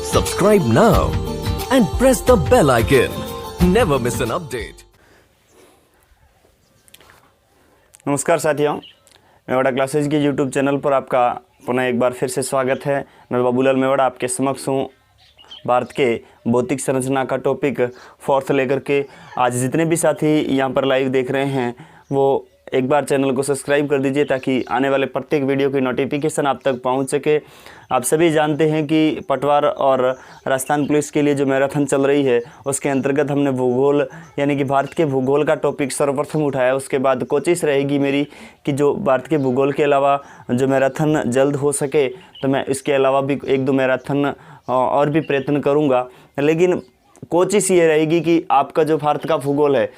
Subscribe now and press the bell icon. Never miss an update. नमस्कार साथियों, Mewada classes के YouTube channel पर आपका पुनः एक बार फिर से स्वागत है। मैं बाबूलाल मेवाड़ा आपके समक्ष हूँ। भारत के भौतिक संरचना का टॉपिक 4th लेकर के आज जितने भी साथी यहाँ पर लाइव देख रहे हैं वो एक बार चैनल को सब्सक्राइब कर दीजिए ताकि आने वाले प्रत्येक वीडियो की नोटिफिकेशन आप तक पहुँच सके। आप सभी जानते हैं कि पटवार और राजस्थान पुलिस के लिए जो मैराथन चल रही है उसके अंतर्गत हमने भूगोल यानी कि भारत के भूगोल का टॉपिक सर्वप्रथम उठाया। उसके बाद कोशिश रहेगी मेरी कि जो भारत के भूगोल के अलावा जो मैराथन जल्द हो सके तो मैं इसके अलावा भी एक दो मैराथन और भी प्रयत्न करूँगा। लेकिन कोशिश ये रहेगी कि आपका जो भारत का भूगोल है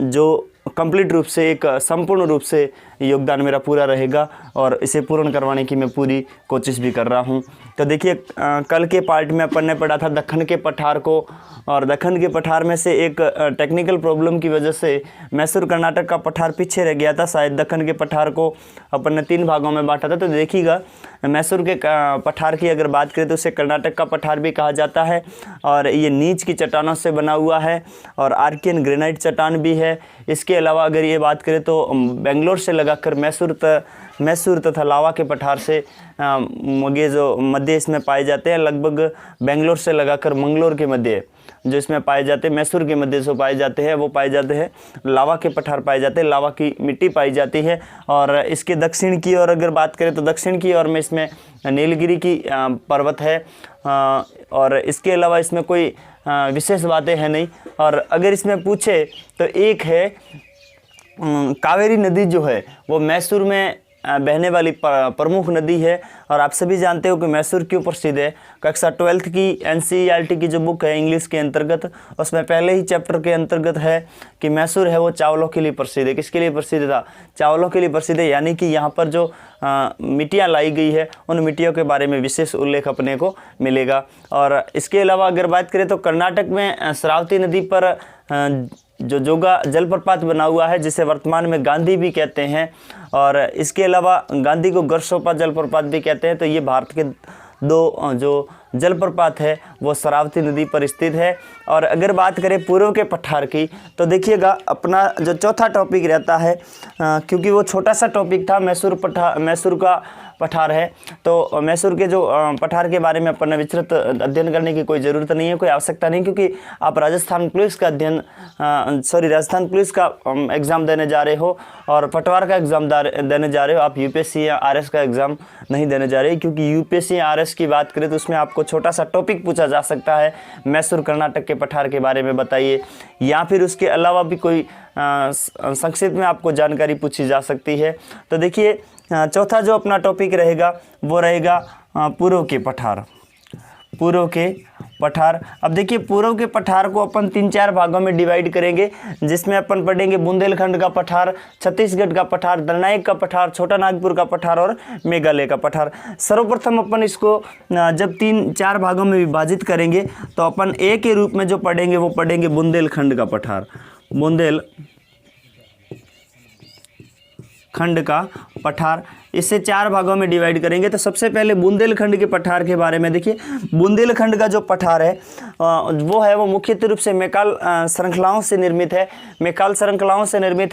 जो कंप्लीट रूप से एक संपूर्ण रूप से योगदान मेरा पूरा रहेगा और इसे पूर्ण करवाने की मैं पूरी कोशिश भी कर रहा हूं। तो देखिए कल के पार्ट में अपन ने पढ़ा था दक्कन के पठार को, और दक्कन के पठार में से एक टेक्निकल प्रॉब्लम की वजह से मैसूर कर्नाटक का पठार पीछे रह गया था। शायद दक्कन के पठार को अपन ने 3 भागों में बांटा था। तो देखिएगा मैसूर के पठार की अगर बात करें तो उसे कर्नाटक का पठार भी कहा जाता है और ये नीच की चट्टानों से बना हुआ है और आर्कियन ग्रेनाइट चट्टान भी है। इसके अलावा अगर ये बात करें तो बेंगलोर से लगाकर मैसूर तथा लावा के पठार से ये जो मध्य इसमें पाए जाते हैं, लगभग बेंगलोर से लगाकर मंगलोर के मध्य जो इसमें पाए जाते हैं, मैसूर के मध्य जो पाए जाते हैं वो पाए जाते हैं लावा के पठार पाए जाते हैं, लावा की मिट्टी पाई जाती है। और इसके दक्षिण की ओर अगर बात करें तो दक्षिण की ओर में इसमें नीलगिरी की पर्वत है और इसके अलावा इसमें कोई विशेष बातें हैं नहीं। और अगर इसमें पूछे तो एक है कावेरी नदी जो है वो मैसूर में बहने वाली प्रमुख नदी है। और आप सभी जानते हो कि मैसूर क्यों प्रसिद्ध है। कक्षा 12th की NCERT की जो बुक है इंग्लिश के अंतर्गत उसमें पहले ही चैप्टर के अंतर्गत है कि मैसूर है वो चावलों के लिए प्रसिद्ध है। किसके लिए प्रसिद्ध था? चावलों के लिए प्रसिद्ध है। यानी कि यहाँ पर जो मिट्टियाँ लाई गई है उन मिट्टियों के बारे में विशेष उल्लेख अपने को मिलेगा। और इसके अलावा अगर बात करें तो कर्नाटक में शरावती नदी पर जो जोगा जलप्रपात बना हुआ है जिसे वर्तमान में गांधी भी कहते हैं और इसके अलावा गांधी को गरसोपा जलप्रपात भी कहते हैं। तो ये भारत के 2 जो जलप्रपात है वो शरावती नदी पर स्थित है। और अगर बात करें पूर्व के पठार की तो देखिएगा अपना जो चौथा टॉपिक रहता है क्योंकि वो छोटा सा टॉपिक था मैसूर का पठार है तो मैसूर के जो पठार के बारे में अपन ने विस्तृत अध्ययन करने की कोई ज़रूरत नहीं है, कोई आवश्यकता नहीं, क्योंकि आप राजस्थान पुलिस का राजस्थान पुलिस का एग्ज़ाम देने जा रहे हो और पटवार का एग्ज़ाम देने जा रहे हो। आप UPSC या RS का एग्ज़ाम नहीं देने जा रहे, क्योंकि UPSC या RS की बात करें तो उसमें आपको छोटा सा टॉपिक पूछा जा सकता है मैसूर कर्नाटक के पठार के बारे में बताइए, या फिर उसके अलावा भी कोई संक्षिप्त में आपको जानकारी पूछी जा सकती है। तो देखिए चौथा जो अपना टॉपिक रहेगा वो रहेगा पूर्व के पठार। अब देखिए पूर्व के पठार को अपन 3-4 भागों में डिवाइड करेंगे, जिसमें अपन पढ़ेंगे बुंदेलखंड का पठार, छत्तीसगढ़ का पठार, दलनायक का पठार, छोटा नागपुर का पठार और मेघालय का पठार। सर्वप्रथम अपन इसको जब 3-4 भागों में विभाजित करेंगे तो अपन ए के रूप में जो पढ़ेंगे वो पढ़ेंगे बुंदेलखंड का पठार, बुंदेलखंड का पठार। इससे 4 भागों में डिवाइड करेंगे। तो सबसे पहले बुंदेलखंड के पठार के बारे में देखिए। बुंदेलखंड का जो पठार है वो मुख्यतः रूप से मैकाल श्रृंखलाओं से निर्मित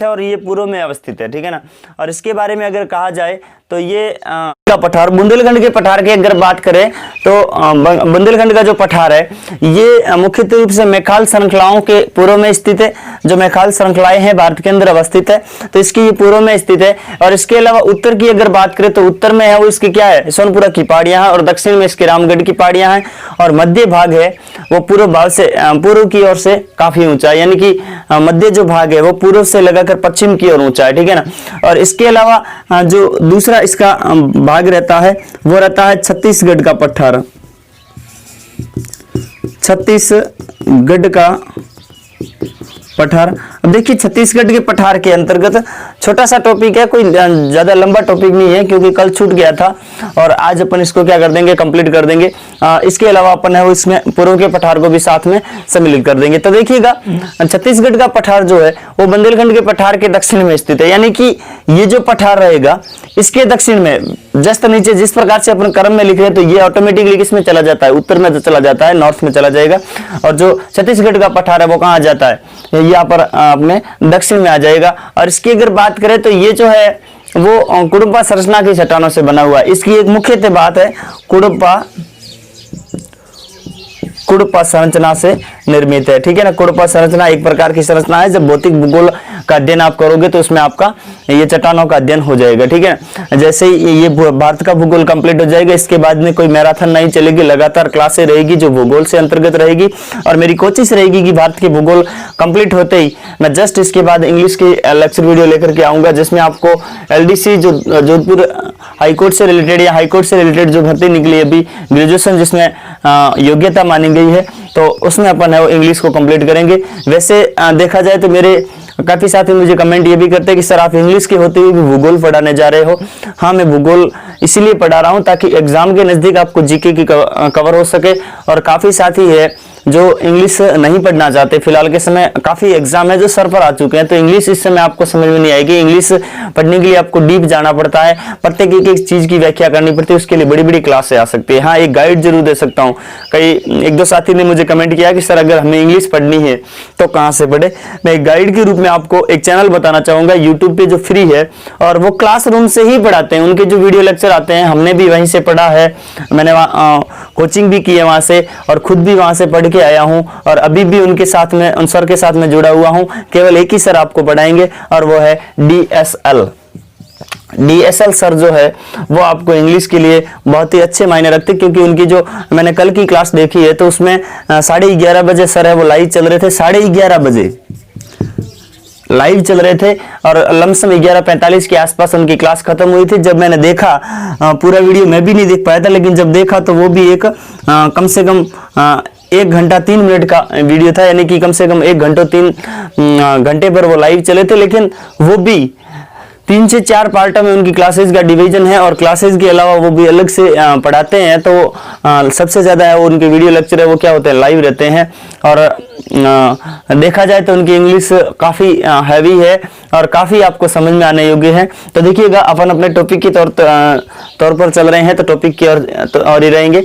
है, और ये पूर्व में अवस्थित है, ठीक है ना। और इसके बारे में अगर कहा जाए तो ये का पठार बुंदेलखंड के पठार की अगर बात करें तो बुंदेलखंड का जो पठार है ये मुख्यतः रूप से मैकाल श्रृंखलाओं के पूर्व में स्थित है। जो मैकाल श्रृंखलाएं हैं भारत के अंदर अवस्थित है तो इसकी ये पूर्व में स्थित है। और इसके अलावा उत्तर की अगर बात करें तो उत्तर में है वो इसकी क्या है, सोनपुरा की पहाड़ियां हैं, और दक्षिण में इसकी रामगढ़ की पहाड़ियां हैं, और मध्य भाग है वो पूर्व की ओर से काफी ऊंचा है, यानी कि मध्य जो भाग है वो पूर्व से लगाकर पश्चिम की ओर ऊंचा है, ठीक है ना। और इसके अलावा जो दूसरा इसका भाग रहता है वो रहता है छत्तीसगढ़ का पठार, छत्तीसगढ़ का पठार। अब देखिए छत्तीसगढ़ के पठार के अंतर्गत छोटा सा टॉपिक है, कोई ज़्यादा लंबा टॉपिक नहीं है, क्योंकि कल छूट गया था और आज अपन इसको क्या कर देंगे, कंप्लीट कर देंगे। इसके अलावा अपन है वो इसमें पूर्व के पठार को भी साथ में सम्मिलित कर देंगे। तो देखिएगा, छत्तीसगढ़ का पठार जो है वो बुंदेलखंड के पठार के दक्षिण में स्थित है, यानी कि ये जो पठार रहेगा इसके दक्षिण में जस्ट नीचे जिस प्रकार से अपन क्रम में लिख रहे हैं, तो ये ऑटोमेटिकली किसमें चला जाता है, उत्तर में चला जाता है, नॉर्थ में चला जाएगा। और जो छत्तीसगढ़ का पठार है वो कहाँ आ जाता है, यहाँ पर अपने दक्षिण में आ जाएगा। और इसकी अगर बात करें तो ये जो है वो कुडुम्पा संरचना की चट्टानों से बना हुआ है। इसकी एक मुख्य बात है कुडुम्पा संरचना से निर्मित है, ठीक है ना। कुडुम्पा संरचना एक प्रकार की संरचना है, जब भौतिक भूगोल का अध्ययन आप करोगे तो उसमें आपका ये चट्टानों का अध्ययन हो जाएगा, ठीक है। जैसे ही ये भारत का भूगोल कंप्लीट हो जाएगा, इसके बाद में कोई मैराथन नहीं चलेगी, लगातार क्लासें रहेगी जो भूगोल से अंतर्गत रहेगी। और मेरी कोशिश रहेगी कि भारत के भूगोल कंप्लीट होते ही मैं जस्ट इसके बाद इंग्लिश की लेक्चर वीडियो लेकर के आऊंगा, जिसमें आपको LDC जो जोधपुर हाईकोर्ट से रिलेटेड या हाईकोर्ट से रिलेटेड जो भर्ती निकली अभी ग्रेजुएशन जिसमें योग्यता मानी गई है, तो उसमें अपन है वो इंग्लिश को कंप्लीट करेंगे। वैसे देखा जाए तो मेरे काफी साथी मुझे कमेंट ये भी करते हैं कि सर आप इंग्लिश के होते हुए भी भूगोल पढ़ाने जा रहे हो। हाँ, मैं भूगोल इसीलिए पढ़ा रहा हूँ ताकि एग्जाम के नजदीक आपको जीके की कवर हो सके। और काफी साथी है जो इंग्लिश नहीं पढ़ना चाहते, फिलहाल के समय काफी एग्जाम है जो सर पर आ चुके हैं, तो इंग्लिश इस समय आपको समझ में नहीं आएगी। इंग्लिश पढ़ने के लिए आपको डीप जाना पड़ता है, प्रत्येक एक चीज की व्याख्या करनी पड़ती है, उसके लिए बड़ी बड़ी क्लासें आ सकती है। हाँ, एक गाइड जरूर दे सकता हूँ। एक दो साथी ने मुझे कमेंट किया कि सर अगर हमें इंग्लिश पढ़नी है तो कहाँ से पढ़े। मैं एक गाइड के रूप में आपको एक चैनल बताना चाहूंगा यूट्यूब पे जो फ्री है, और वो क्लासरूम से ही पढ़ाते हैं। उनके जो वीडियो लेक्चर आते हैं हमने भी वहीं से पढ़ा है, मैंने कोचिंग भी की है वहां से, और खुद भी वहां से पढ़ के आया हूं, और अभी भी उनके साथ में, उन सर के साथ में जुड़ा हुआ हूं। केवल एक ही सर आपको पढ़ाएंगे और वो है DSL सर जो है वो आपको इंग्लिश के लिए बहुत ही अच्छे मायने रखते हैं, क्योंकि उनकी जो मैंने कल की क्लास देखी है तो उसमें 11:30 बजे सर है वो लाइव चल रहे थे, 11:30 बजे लाइव चल रहे थे, और लमसम 11:45 के आसपास उनकी क्लास खत्म हुई थी। जब मैंने देखा, पूरा वीडियो मैं भी नहीं देख पाया था, लेकिन जब देखा तो वो भी एक कम से कम 1 घंटा 3 मिनट का वीडियो था, यानी कि कम से कम 1 घंटे 3 घंटे पर वो लाइव चले थे। लेकिन वो भी 3 से 4 पार्टों में उनकी क्लासेस का डिवीजन है, और क्लासेस के अलावा वो भी अलग से पढ़ाते हैं। तो सबसे ज्यादा है वो उनके वीडियो लेक्चर है वो क्या होते हैं, लाइव रहते हैं। और देखा जाए तो उनकी इंग्लिश काफी हैवी है और काफी आपको समझ में आने योग्य है। तो देखिएगा, अपन अपने टॉपिक के तौर पर चल रहे हैं, तो टॉपिक की और ही रहेंगे।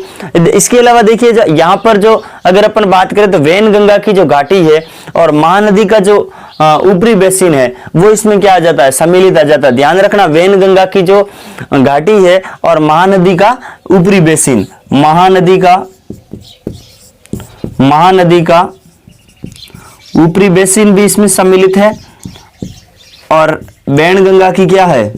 इसके अलावा देखिए यहाँ पर जो अगर अपन बात करें तो वैनगंगा की जो घाटी है और महानदी का जो ऊपरी बेसिन है वो इसमें क्या आ जाता है, सम्मिलित आ जाता है। ध्यान रखना, वैनगंगा की जो घाटी है और महानदी का ऊपरी बेसिन, महानदी का ऊपरी बेसिन भी इसमें सम्मिलित है, और वैनगंगा की क्या है,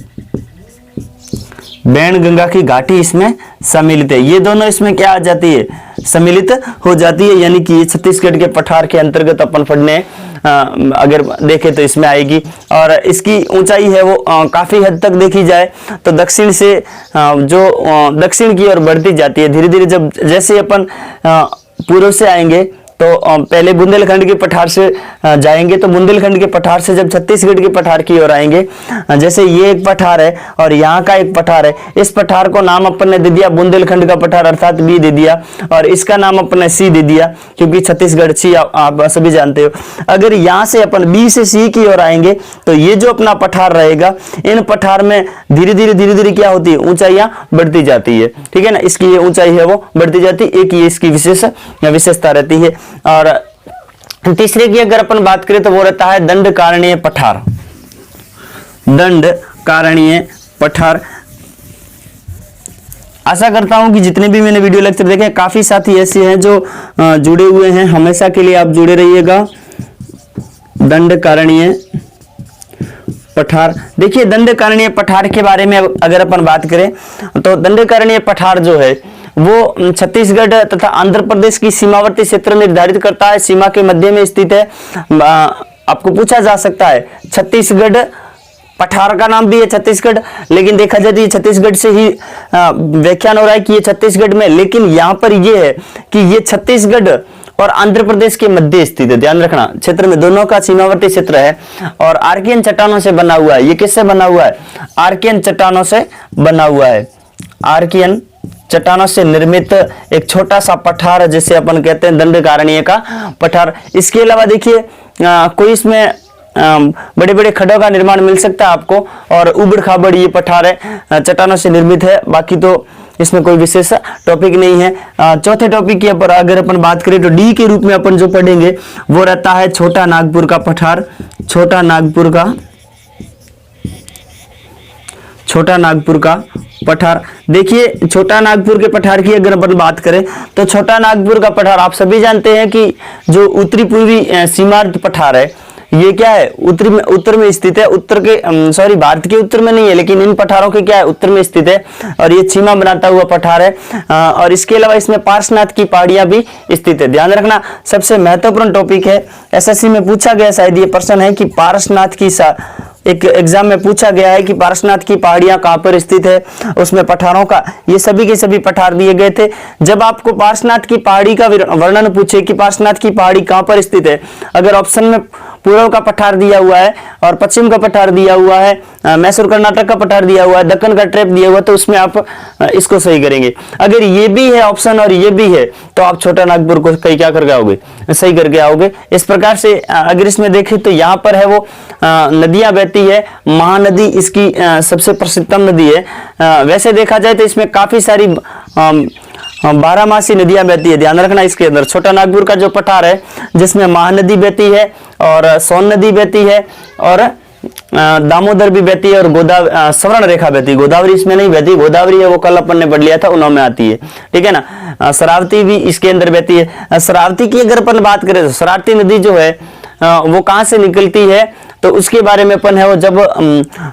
वैनगंगा की घाटी इसमें सम्मिलित है। ये दोनों इसमें क्या आ जाती है, सम्मिलित हो जाती है, यानी कि छत्तीसगढ़ के पठार के अंतर्गत अपन पढ़ने अगर देखें तो इसमें आएगी। और इसकी ऊंचाई है वो काफी हद तक देखी जाए तो दक्षिण से जो दक्षिण की ओर बढ़ती जाती है धीरे धीरे। जब जैसे अपन पूर्व से आएंगे तो पहले बुंदेलखंड के पठार से जाएंगे, तो बुंदेलखंड के पठार से जब छत्तीसगढ़ के पठार की ओर आएंगे, जैसे ये एक पठार है और यहाँ का एक पठार है, इस पठार को नाम अपन ने दे दिया बुंदेलखंड का पठार अर्थात बी दे दिया, और इसका नाम अपन ने सी दे दिया क्योंकि छत्तीसगढ़ सी आप सभी जानते हो। अगर यहाँ से अपन बी से सी की ओर आएंगे तो ये जो अपना पठार रहेगा, इन पठार में धीरे धीरे क्या होती है, ऊंचाइयां बढ़ती जाती है, ठीक है ना। इसकी ये ऊंचाई है वो बढ़ती जाती है, एक ये इसकी विशेषता रहती है। और तीसरे की अगर अपन बात करें तो वो रहता है दंडकारणीय पठार, दंडकारणीय पठार। आशा करता हूं कि जितने भी मैंने वीडियो लेक्चर देखे, काफी साथी ऐसे हैं जो जुड़े हुए हैं, हमेशा के लिए आप जुड़े रहिएगा। दंडकारणीय पठार, देखिए दंडकारणीय पठार के बारे में अगर अपन बात करें तो दंडकारणीय पठार जो है वो छत्तीसगढ़ तथा आंध्र प्रदेश की सीमावर्ती क्षेत्र निर्धारित करता है, सीमा के मध्य में स्थित है। आपको पूछा जा सकता है छत्तीसगढ़, पठार का नाम भी है छत्तीसगढ़, लेकिन देखा जाए तो ये छत्तीसगढ़ से ही व्याख्यान हो रहा है कि ये छत्तीसगढ़ में, लेकिन यहाँ पर ये है कि ये छत्तीसगढ़ और आंध्र प्रदेश के मध्य स्थित है। ध्यान रखना, क्षेत्र में दोनों का सीमावर्ती क्षेत्र है और आर्कियन चट्टानों से बना हुआ है। ये किससे बना हुआ है? आर्कियन चट्टानों से बना हुआ है। आर्कियन चट्टानों से निर्मित एक छोटा सा पठार जिसे अपन कहते हैं दंडकारण्य का पठार। इसके अलावा देखिए कोई इसमें बड़े बड़े खड्डों का निर्माण मिल सकता है आपको और उबड़ खाबड़ ये पठार है, चट्टानों से निर्मित है। बाकी तो इसमें कोई विशेष टॉपिक नहीं है। चौथे टॉपिक की पर अगर अपन बात करें तो डी के रूप में अपन जो पढ़ेंगे वो रहता है छोटा नागपुर का पठार। छोटा नागपुर का पठार। देखिए छोटा नागपुर के पठार की अगर अपन बात करें तो छोटा नागपुर का पठार आप सभी जानते हैं कि जो उत्तरी पूर्वी सीमांत पठार है, ये क्या है? उत्तर में स्थित है। भारत के उत्तर में नहीं है, लेकिन इन पठारों के क्या है? उत्तर में स्थित है और ये सीमा बनाता हुआ पठार है। और इसके अलावा इसमें पार्श्वनाथ की पहाड़ियां भी स्थित है। ध्यान रखना, सबसे महत्वपूर्ण टॉपिक है, एसएससी में पूछा गया शायद ये प्रश्न है कि पार्श्वनाथ की एक एग्जाम में पूछा गया है कि पार्श्वनाथ की पहाड़ियां कहां पर स्थित है, उसमें पठारों का ये सभी के सभी पठार दिए गए थे। जब आपको पार्श्वनाथ की पहाड़ी का वर्णन पूछे कि पार्श्वनाथ की पहाड़ी कहां पर स्थित है, अगर ऑप्शन में पूर्व का पठार दिया हुआ है और पश्चिम का पठार दिया हुआ है, मैसूर कर्नाटक का पठार दिया हुआ है, दक्कन का ट्रैप दिया हुआ है, तो उसमें आप इसको सही करेंगे। अगर ये भी है ऑप्शन और ये भी है तो आप छोटा नागपुर को क्या करके आओगे? सही करके आओगे। इस प्रकार से अगर इसमें देखें तो यहाँ पर है वो नदियां बहती है। महानदी इसकी सबसे प्रसिद्धतम नदी है। वैसे देखा जाए तो इसमें काफी सारी 12मासी नदियां बहती है। ध्यान रखना, इसके अंदर छोटा नागपुर का जो पठार है जिसमें महानदी बहती है और सोन नदी बहती है और दामोदर भी बहती है और सवर्ण रेखा बहती है। गोदावरी इसमें नहीं बहती, गोदावरी है वो कल अपन ने पढ़ लिया था, उन्हों में आती है, ठीक है ना। शरावती भी इसके अंदर बहती है। शरावती की अगर अपन बात करें तो शरावती नदी जो है वो कहां से निकलती है, तो उसके बारे में अपन है वो जब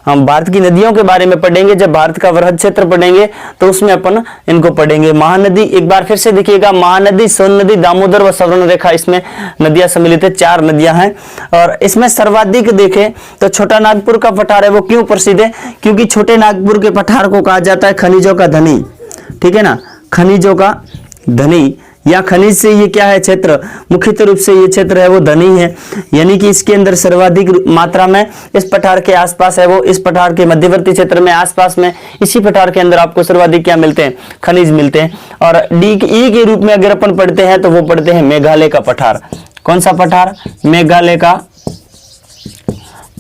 हम भारत की नदियों के बारे में पढ़ेंगे, जब भारत का वृहद क्षेत्र पढ़ेंगे तो उसमें अपन इनको पढ़ेंगे। महानदी एक बार फिर से देखिएगा, महानदी, सोन नदी, दामोदर व सवर्ण रेखा, इसमें नदियां सम्मिलित है, 4 नदियां हैं। और इसमें सर्वाधिक देखें तो छोटा नागपुर का पठार है वो क्यों प्रसिद्ध है? क्योंकि छोटे नागपुर के पठार को कहा जाता है खनिजों का धनी, ठीक है ना, खनिजों का धनी या खनिज से ये क्या है क्षेत्र, मुख्यतः रूप से ये क्षेत्र है वो धनी है, यानी कि इसके अंदर सर्वाधिक मात्रा में इस पठार के आसपास है वो, इस पठार के मध्यवर्ती क्षेत्र में आसपास में इसी पठार के अंदर आपको सर्वाधिक क्या मिलते हैं? खनिज मिलते हैं। और डी ई के रूप में अगर अपन पढ़ते हैं तो वो पढ़ते हैं मेघालय का पठार। कौन सा पठार? मेघालय का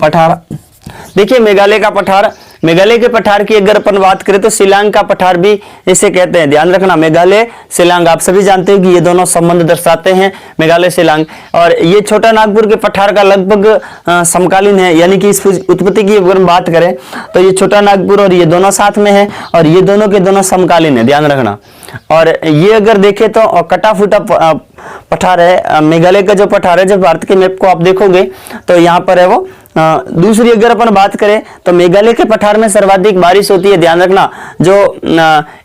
पठार। देखिए मेघालय का पठार, मेघालय के पठार की अगर अपन बात करें तो शिलांग का पठार भी इसे कहते हैं। ध्यान रखना, मेघालय शिलांग, आप सभी जानते हैं कि ये दोनों संबंध दर्शाते हैं, मेघालय शिलांग। और ये छोटा नागपुर के पठार का लगभग समकालीन है, यानी कि इस उत्पत्ति की अगर बात करें तो ये छोटा नागपुर और ये दोनों साथ में है और ये दोनों के दोनों समकालीन है, ध्यान रखना। और ये अगर देखें तो कटा फूटा पठार है मेघालय का जो पठार है। जब भारत के मैप को आप देखोगे तो यहाँ पर है वो। दूसरी अगर अपन बात करें तो मेघालय के पठार में सर्वाधिक बारिश होती है। ध्यान रखना, जो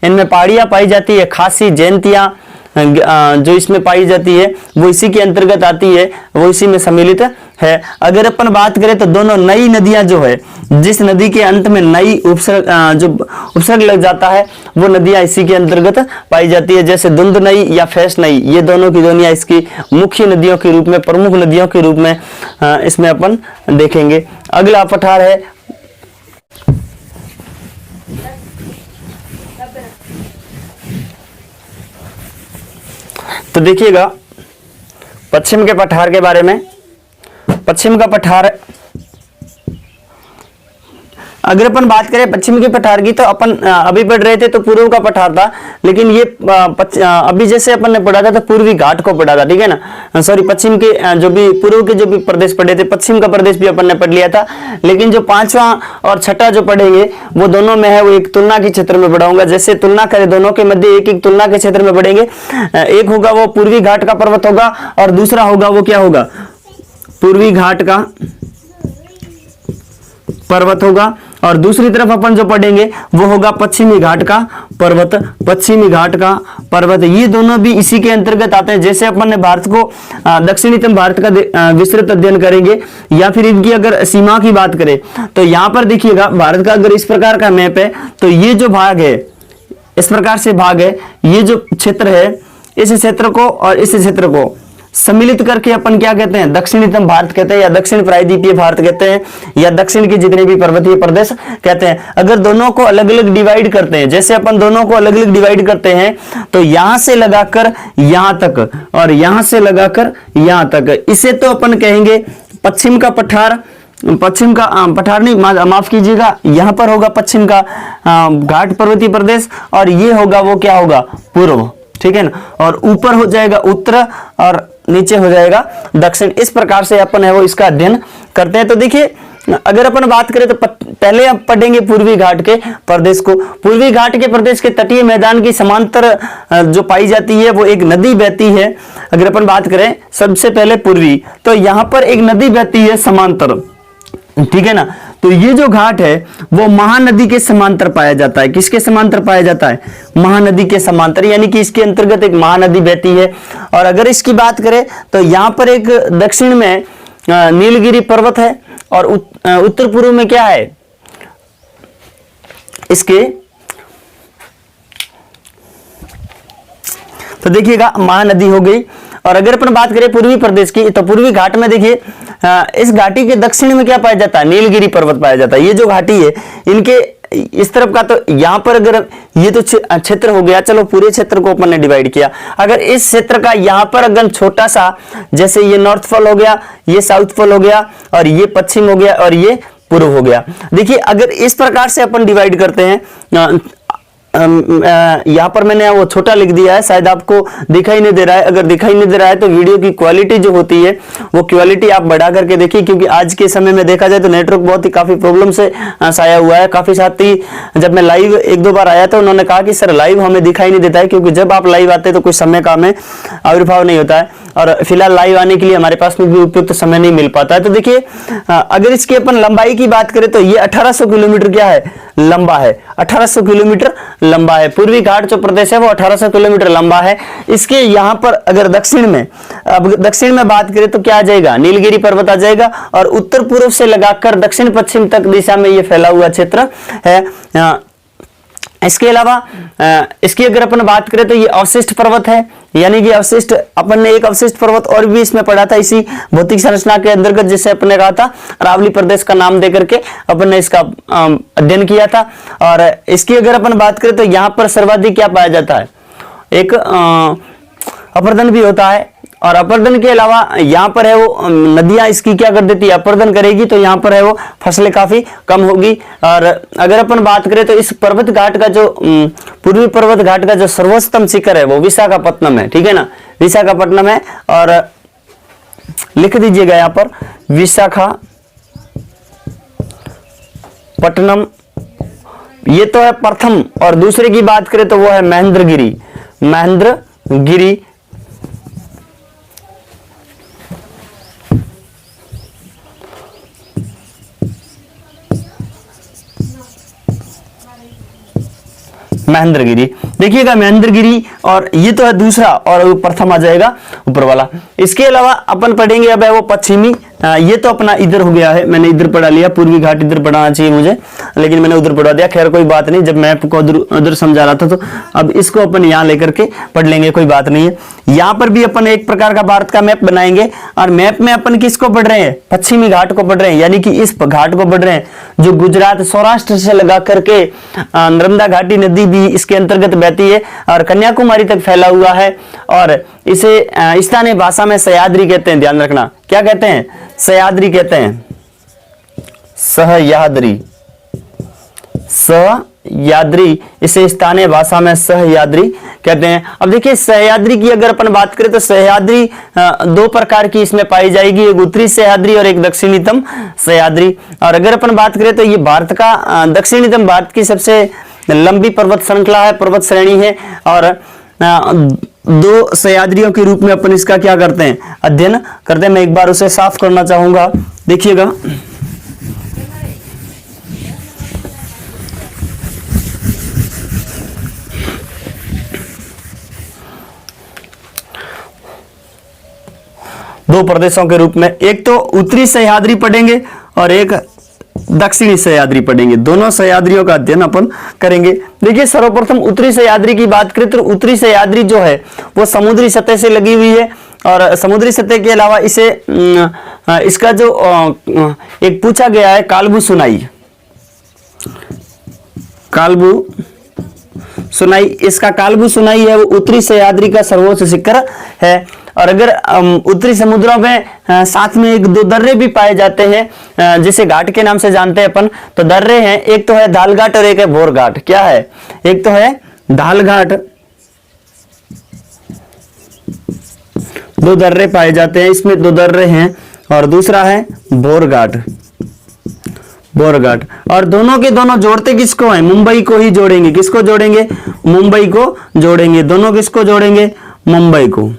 इनमें पहाड़ियां पाई जाती है, खासी, जयंतियां जो इसमें पाई जाती है वो इसी के अंतर्गत आती है, वो इसी में सम्मिलित है। अगर अपन बात करें तो दोनों नई नदियां जो है, जिस नदी के अंत में नई उपसर्ग लग जाता है वो नदियां इसी के अंतर्गत पाई जाती है, जैसे धुंध नई या फैस नई, ये दोनों की दोनियां इसकी मुख्य नदियों के रूप में, प्रमुख नदियों के रूप में इसमें अपन देखेंगे। अगला पठार है तो देखिएगा पश्चिम के पठार के बारे में। पश्चिम का पठार, अगर अपन बात करें पश्चिम के पठार की तो अपन अभी पढ़ रहे थे तो पूर्व का पठार था, लेकिन ये अभी जैसे अपन ने पढ़ा था तो पूर्वी घाट को पढ़ा था, ठीक है ना। सॉरी, पश्चिम के जो भी पूर्व के जो भी प्रदेश पढ़े थे, पश्चिम का प्रदेश भी अपन ने पढ़ लिया था, लेकिन जो 5वां और 6ठा जो पढ़ेंगे वो दोनों में है वो एक तुलना के क्षेत्र में पढ़ाऊंगा। जैसे तुलना करें दोनों के मध्य एक एक तुलना के क्षेत्र में पढ़ेंगे। एक होगा वो पूर्वी घाट का पर्वत होगा और दूसरा होगा वो क्या होगा, पूर्वी घाट का पर्वत होगा, और दूसरी तरफ अपन जो पढ़ेंगे वो होगा पश्चिमी घाट का पर्वत। पश्चिमी घाट का पर्वत, ये दोनों भी इसी के अंतर्गत आते हैं। जैसे अपन ने भारत को दक्षिणतम भारत का विस्तृत अध्ययन करेंगे या फिर इनकी अगर सीमा की बात करें तो यहाँ पर देखिएगा भारत का अगर इस प्रकार का मैप है तो ये जो भाग है इस प्रकार से भाग है, ये जो क्षेत्र है इस क्षेत्र को और इस क्षेत्र को सम्मिलित करके अपन क्या कहते हैं, दक्षिणतम भारत कहते हैं, या दक्षिण प्रायद्वीपीय भारत कहते हैं, या दक्षिण के जितने भी पर्वतीय प्रदेश कहते हैं। अगर दोनों को अलग अलग डिवाइड करते हैं, जैसे अपन दोनों को अलग अलग डिवाइड करते हैं, तो यहां से लगाकर यहां तक और यहां से लगाकर यहां तक, इसे तो अपन कहेंगे पश्चिम का पठार, पश्चिम का पठार नहीं, माफ कीजिएगा, यहां पर होगा पश्चिम का घाट पर्वतीय प्रदेश, और ये होगा वो क्या होगा, पूर्व, ठीक है ना, और ऊपर हो जाएगा उत्तर और नीचे हो जाएगा दक्षिण। इस प्रकार से अपन है वो इसका अध्ययन करते हैं। तो देखिए, अगर अपन बात करें तो पहले आप पढ़ेंगे पूर्वी घाट के प्रदेश को। पूर्वी घाट के प्रदेश के तटीय मैदान की समांतर जो पाई जाती है वो एक नदी बहती है। अगर अपन बात करें सबसे पहले पूर्वी, तो यहां पर एक नदी बहती है समांतर, ठीक है ना। तो ये जो घाट है वो महानदी के समांतर पाया जाता है। किसके समांतर पाया जाता है, महानदी के समांतर, यानी कि इसके अंतर्गत एक महानदी बहती है। और अगर इसकी बात करें तो यहां पर एक दक्षिण में नीलगिरी पर्वत है, और उत्तर पूर्व में क्या है इसके, तो देखिएगा महानदी हो गई। और अगर अपन बात करें पूर्वी प्रदेश की, तो पूर्वी घाट में देखिए इस घाटी के दक्षिण में क्या पाया जाता है, नीलगिरी पर्वत पाया जाता है। ये जो घाटी है इनके इस तरफ का, तो यहां पर अगर ये तो क्षेत्र हो गया, चलो पूरे क्षेत्र को अपन ने डिवाइड किया। अगर इस क्षेत्र का यहां पर अगर छोटा सा, जैसे ये नॉर्थ पोल हो गया, ये साउथ पोल हो गया, और ये पश्चिम हो गया, और ये पूर्व हो गया। देखिए, अगर इस प्रकार से अपन डिवाइड करते हैं, यहां पर मैंने वो छोटा लिख दिया है, शायद आपको दिखाई नहीं दे रहा है। अगर दिखाई नहीं दे रहा है तो वीडियो की क्वालिटी जो होती है वो क्वालिटी आप बढ़ा करके देखिए, क्योंकि आज के समय में देखा जाए तो नेटवर्क बहुत ही काफी प्रॉब्लम से आया हुआ है। काफी साथी जब मैं लाइव एक दो बार आया था उन्होंने कहा कि सर लाइव हमें दिखाई नहीं देता है, क्योंकि जब आप लाइव आते हैं तो कुछ समय का हमें आविर्भाव नहीं होता है, और फिलहाल लाइव आने के लिए हमारे पास में भी उपयुक्त समय नहीं मिल पाता है। तो देखिए, अगर इसकी अपन लंबाई की बात करें तो ये 1800 किलोमीटर क्या है, लंबा है। 1800 किलोमीटर लंबा है। पूर्वी घाट जो प्रदेश है वो 1800 किलोमीटर लंबा है। इसके यहां पर अगर दक्षिण में, अब दक्षिण में बात करें तो क्या आ जाएगा, नीलगिरी पर्वत आ जाएगा, और उत्तर पूर्व से लगाकर दक्षिण पश्चिम तक दिशा में ये फैला हुआ क्षेत्र है। इसके अलावा इसकी अगर अपन बात करें तो ये अवशिष्ट पर्वत है, यानी कि अवशिष्ट, अपन ने एक अवशिष्ट पर्वत और भी इसमें पढ़ा था इसी भौतिक संरचना के अंतर्गत, जिसे अपन ने कहा था अरावली प्रदेश का नाम देकर के अपन ने इसका अध्ययन किया था। और इसकी अगर अपन बात करें तो यहाँ पर सर्वाधिक क्या पाया जाता है, एक अपर्दन भी होता है। और अपर्दन के अलावा यहाँ पर है वो नदियां इसकी क्या कर देती है, अपर्दन करेगी, तो यहाँ पर है वो फसलें काफी कम होगी। और अगर अपन बात करें तो इस पर्वत घाट का जो पूर्वी पर्वत घाट का जो सर्वोच्चतम शिखर है वो विशाखापट्टनम है, ठीक है ना, विशाखापट्टनम है। और लिख दीजिएगा यहाँ पर विशाखापट्टनम, ये तो है प्रथम। और दूसरे की बात करें तो वो है महेंद्रगिरी, महेंद्रगिरी। महेंद्रगिरी, देखिएगा महेंद्रगिरी, और ये तो है दूसरा, और प्रथम आ जाएगा ऊपर वाला। इसके अलावा अपन पढ़ेंगे अब है वो पश्चिमी, ये तो अपना इधर हो गया है, मैंने इधर पढ़ा लिया, पूर्वी घाट इधर पढ़ाना चाहिए मुझे, लेकिन मैंने उधर पढ़ा दिया। खैर कोई बात नहीं, जब मैप को उधर समझा रहा था तो अब इसको अपन यहाँ लेकर के पढ़ लेंगे, कोई बात नहीं है। यहाँ पर भी अपन एक प्रकार का भारत का मैप बनाएंगे, और मैप में अपन किसको पढ़ रहे हैं, पश्चिमी घाट को पढ़ रहे हैं, यानी कि इस घाट को पढ़ रहे हैं जो गुजरात सौराष्ट्र से लगा करके नर्मदा घाटी नदी भी इसके अंतर्गत बहती है और कन्याकुमारी तक फैला हुआ है। और इसे स्थानीय भाषा में सह्याद्री कहते हैं, ध्यान रखना, क्या कहते हैं, सह्याद्री कहते हैं, सह्याद्री, सह्याद्री, इसे स्थानीय भाषा में सह्याद्री कहते हैं। अब देखिए सह्याद्री की अगर अपन बात करें तो सह्याद्री दो प्रकार की इसमें पाई जाएगी, एक उत्तरी सह्याद्री और एक दक्षिणतम सह्याद्री। और अगर अपन बात करें तो ये भारत का दक्षिणतम भारत की सबसे लंबी पर्वत श्रृंखला है, पर्वत श्रेणी है। और दो सह्याद्रियों के रूप में अपन इसका क्या करते हैं, अध्ययन करते हैं। मैं एक बार उसे साफ करना चाहूंगा, देखिएगा। दो प्रदेशों के रूप में, एक तो उत्तरी सह्याद्री पढ़ेंगे और एक दक्षिणी सह्याद्री पढ़ेंगे। दोनों सह्याद्रियों का अध्ययन अपन करेंगे। देखिए सर्वप्रथम उत्तरी सह्याद्री की बात करें तो उत्तरी सह्याद्री जो है वो समुद्री सतह से लगी हुई है और समुद्री सतह के अलावा इसे इसका जो एक पूछा गया है कालबु सुनाई, कालबु सुनाई, इसका कालबु सुनाई है वो उत्तरी सह्याद्री का सर्वोच्च शिखर है। और अगर उत्तरी समुद्रों में साथ में एक दो दर्रे भी पाए जाते हैं जिसे घाट के नाम से जानते हैं अपन, तो दर्रे हैं, एक तो है दाल घाट और एक है भोर घाट। क्या है? एक तो है दाल घाट, दो दर्रे पाए जाते हैं, इसमें दो दर्रे हैं, और दूसरा है भोर घाट, भोर घाट। और दोनों के दोनों जोड़ते किसको हैं? मुंबई को ही जोड़ेंगे। किसको जोड़ेंगे? मुंबई को जोड़ेंगे। दोनों किसको जोड़ेंगे? मुंबई को।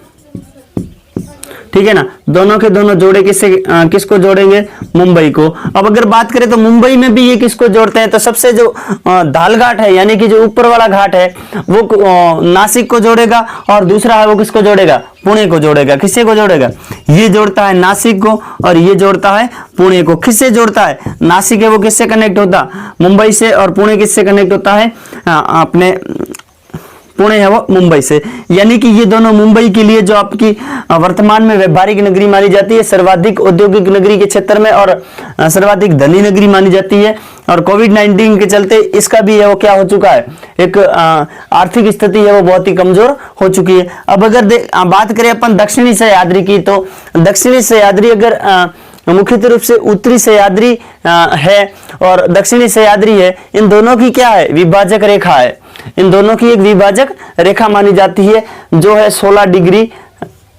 ठीक है ना, दोनों के दोनों जोड़े किसको जोड़ेंगे? मुंबई को। अब अगर बात करें तो मुंबई में भी ये किसको जोड़ते हैं? तो सबसे जो दाल घाट है यानी कि जो ऊपर वाला घाट है वो नासिक को जोड़ेगा, और दूसरा है वो किसको जोड़ेगा? पुणे को जोड़ेगा। किससे को जोड़ेगा? ये जोड़ता है नासिक को और ये जोड़ता है पुणे को। किससे जोड़ता है? नासिक है वो किससे कनेक्ट होता? मुंबई से। और पुणे किससे कनेक्ट होता है? अपने पुणे है वो मुंबई से। यानी कि ये दोनों मुंबई के लिए जो आपकी वर्तमान में व्यापारिक नगरी मानी जाती है, सर्वाधिक औद्योगिक नगरी के क्षेत्र में, और सर्वाधिक धनी नगरी मानी जाती है। और कोविड-19 के चलते इसका भी है वो क्या हो चुका है? एक आर्थिक स्थिति है वो बहुत ही कमजोर हो चुकी है। अब अगर बात करें अपन दक्षिणी सह्याद्री की, तो दक्षिणी सह्याद्री अगर मुख्यतः रूप से उत्तरी सह्याद्री है और दक्षिणी सह्याद्री है, इन दोनों की क्या है? विभाजक रेखा है। इन दोनों की एक विभाजक रेखा मानी जाती है जो है 16 डिग्री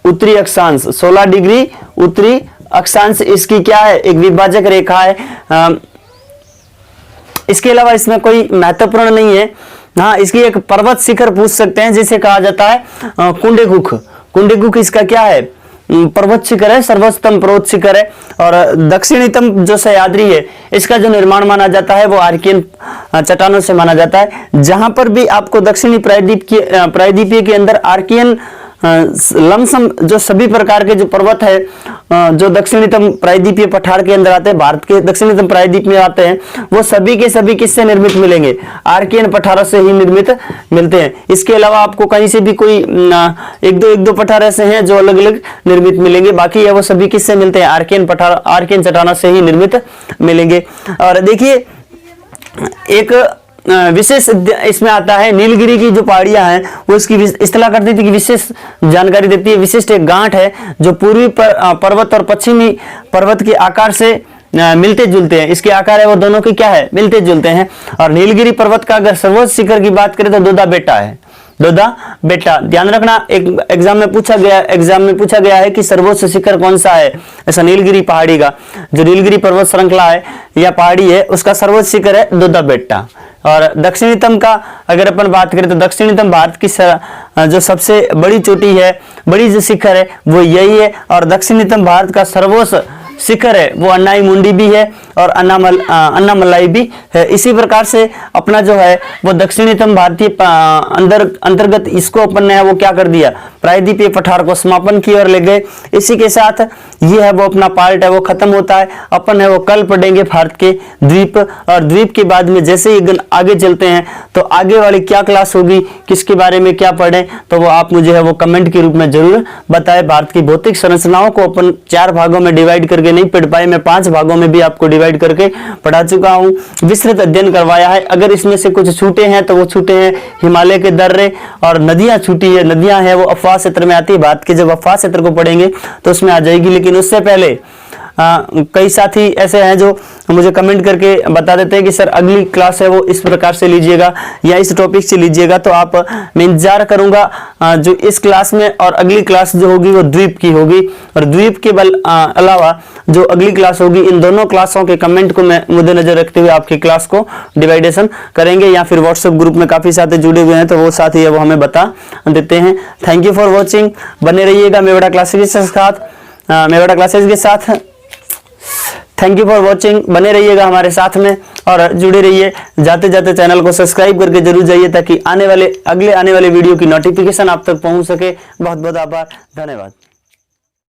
उत्तरी अक्षांश। 16 डिग्री उत्तरी अक्षांश इसकी क्या है? एक विभाजक रेखा है। इसके अलावा इसमें कोई महत्वपूर्ण नहीं है। हाँ, इसकी एक पर्वत शिखर पूछ सकते हैं जिसे कहा जाता है कुंडेकुक। कुंडेकुक इसका क्या है? पर्वत शिखर है, सर्वोच्चतम पर्वत शिखर है। और दक्षिणतम जो सह्याद्री है इसका जो निर्माण माना जाता है वो आर्कियन चट्टानों से माना जाता है। जहां पर भी आपको दक्षिणी प्रायद्वीपीय के अंदर आर्कियन लमसम जो सभी प्रकार के जो पर्वत है जो दक्षिणतम प्रायद्वीपीय पठार के अंदर आते हैं, भारत के दक्षिणतम प्रायद्वीप में आते हैं, वो सभी के सभी किससे निर्मित मिलेंगे? आर्कियन पठारों से ही निर्मित मिलते हैं। इसके अलावा आपको कहीं से भी कोई एक दो पठार ऐसे हैं जो अलग अलग निर्मित मिलेंगे, बाकी है वो सभी किससे मिलते हैं? आर्कियन पठार, आर्कियन चट्टानों से ही निर्मित मिलेंगे। और देखिए एक विशेष इसमें आता है नीलगिरी की जो पहाड़ियां हैं वो इसकी इस्तेला करती थी कि विशेष जानकारी देती है। विशिष्ट एक गांठ है जो पूर्वी पर्वत और पश्चिमी पर्वत के आकार से मिलते जुलते हैं। इसके आकार है वो दोनों के क्या है? मिलते जुलते हैं। और नीलगिरी पर्वत का अगर सर्वोच्च शिखर की बात करें तो दोदा बेटा है। दोदा बेटा, ध्यान रखना, एक एग्जाम में पूछा गया है कि सर्वोच्च शिखर कौन सा है। ऐसा नीलगिरी पहाड़ी का जो नीलगिरी पर्वत श्रृंखला है या पहाड़ी है उसका सर्वोच्च शिखर है दोदा बेटा। और दक्षिणतम का अगर अपन बात करें तो दक्षिणतम भारत की जो सबसे बड़ी चोटी है, बड़ी जो शिखर है वो यही है। और दक्षिणतम भारत का सर्वोच्च शिखर है वो अन्नाई मुंडी भी है और अन्नामलाई भी है। इसी प्रकार से अपना जो है वो दक्षिणतम भारतीय अंतर्गत इसको अपन ने वो क्या कर दिया? प्रायद्वीपीय पठार को समापन की ओर ले गए। इसी के साथ ये है वो अपना पार्ट है वो खत्म होता है। अपन है वो कल पढ़ेंगे भारत के द्वीप, और द्वीप के बाद में जैसे ही आगे चलते हैं तो आगे वाली क्या क्लास होगी, किसके बारे में क्या पढ़ें, तो वो आप मुझे है वो कमेंट के रूप में जरूर बताएं। भारत की भौतिक संरचनाओं को अपन 4 भागों में डिवाइड करके नहीं पढ़ पाए, मैं 5 भागों में भी आपको डिवाइड करके पढ़ा चुका हूं, विस्तृत अध्ययन करवाया है। अगर इसमें से कुछ छूटे हैं तो वो छूटे हैं हिमालय के दर्रे, और नदियां छूटी है, नदियां हैं वो अफवाह क्षेत्र में आती है। भारत के जब अफवाह क्षेत्र को पढ़ेंगे तो उसमें आ जाएगी। लेकिन उससे पहले कई साथी ऐसे हैं जो मुझे कमेंट करके बता देते हैं कि सर अगली क्लास है वो इस प्रकार से लीजिएगा या इस टॉपिक से लीजिएगा, तो आप मैं इंतजार करूंगा जो इस क्लास में, और अगली क्लास जो होगी वो द्वीप की होगी। और द्वीप के अलावा जो अगली क्लास होगी, इन दोनों क्लासों के कमेंट को मैं मद्देनजर रखते हुए आपकी क्लास को डिवाइडेशन करेंगे, या फिर व्हाट्सएप ग्रुप में काफी साथी जुड़े हुए हैं तो वो साथी है वो हमें बता देते हैं। Thank you for watching. बने रहिएगा मेवाड़ा क्लासेस के साथ। Thank you for watching. बने रहिएगा हमारे साथ में और जुड़े रहिए। जाते जाते चैनल को सब्सक्राइब करके जरूर जाइए ताकि आने वाले वीडियो की नोटिफिकेशन आप तक पहुंच सके। बहुत बहुत आभार, धन्यवाद।